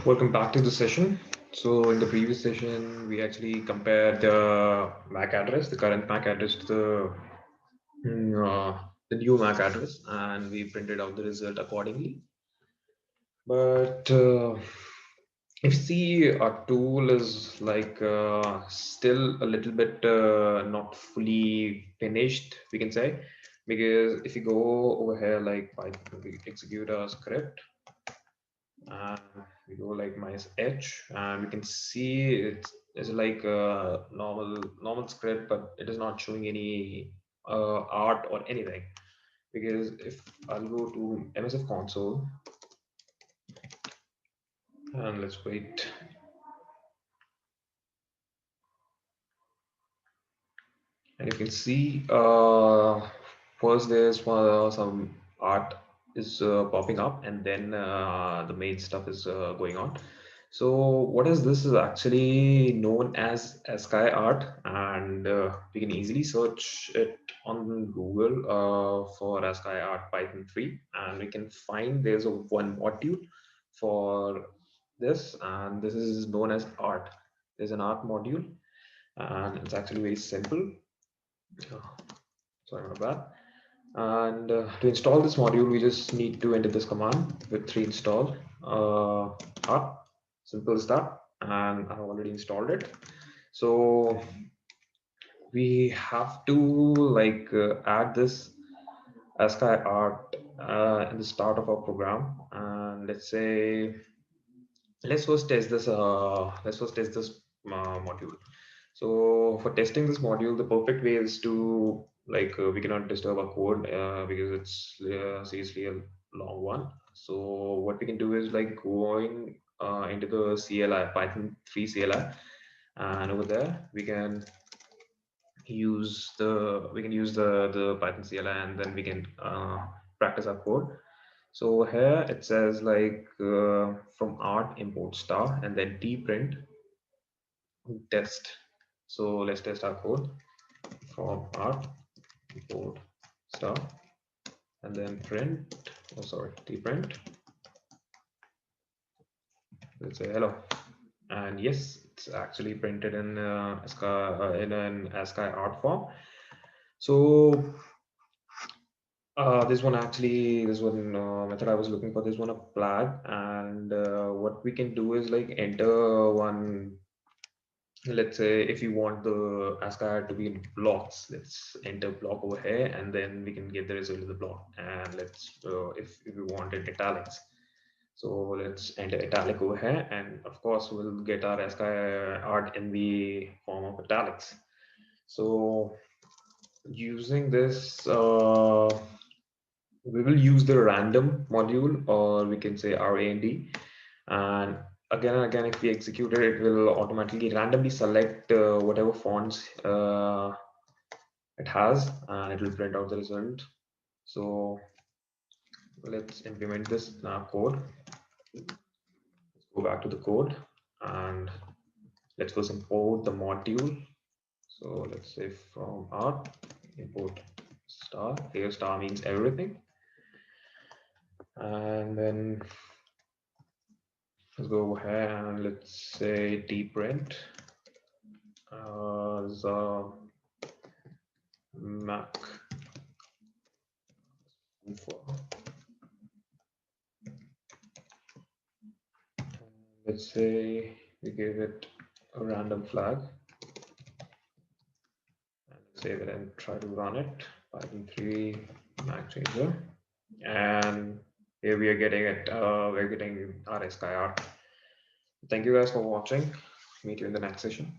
Welcome back to the session. So in the previous session, we actually compared the MAC address, the current MAC address to the new MAC address, and we printed out the result accordingly. But if you see, our tool is like still a little bit not fully finished, we can say, because if you go over here, like Python, we execute a script. And we go like minus h, and we can see it's like a normal script, but it is not showing any art or anything. Because if I'll go to MSF console and let's wait, and you can see first there's some art is popping up, and then the main stuff is going on. So what is this is actually known as Sky Art, and we can easily search it on Google for Sky Art Python 3, and we can find there's a one module for this, and this is known as art. There's an art module, and it's actually very simple. Sorry about that. And to install this module, we just need to enter this command with 3 install art. Simple as that, and I've already installed it. So we have to like add this ASCII art in the start of our program, and let's say let's first test this module. So for testing this module, the perfect way is to like we cannot disturb our code because it's seriously a long one. So what we can do is like going into the CLI Python 3 CLI, and over there we can use the Python CLI, and then we can practice our code. So here it says like from art import star and then tprint test. So let's test our code from art import star and then print, tprint. Let's say hello, and yes, it's actually printed in in an ASCII art form. So this one method I was looking for, this one a flag, and what we can do is like enter one. Let's say if you want the ASCII to be in blocks, let's enter block over here, and then we can get the result of the block. And let's if we want it italics, so let's enter italic over here, and of course we'll get our ASCII art in the form of italics. So using this, we will use the random module, or we can say RAND, and again if we execute it, it will automatically randomly select whatever fonts it has, and it will print out the result. So let's implement this in our code. Let's go back to the code, and let's first import the module. So let's say from art import star. Here star means everything, and then let's go over here and let's say tprint the Mac. Let's say we give it a random flag, and save it and try to run it. Python 3 Mac changer, and here we are getting it. We're getting our ASCII art. Thank you guys for watching. Meet you in the next session.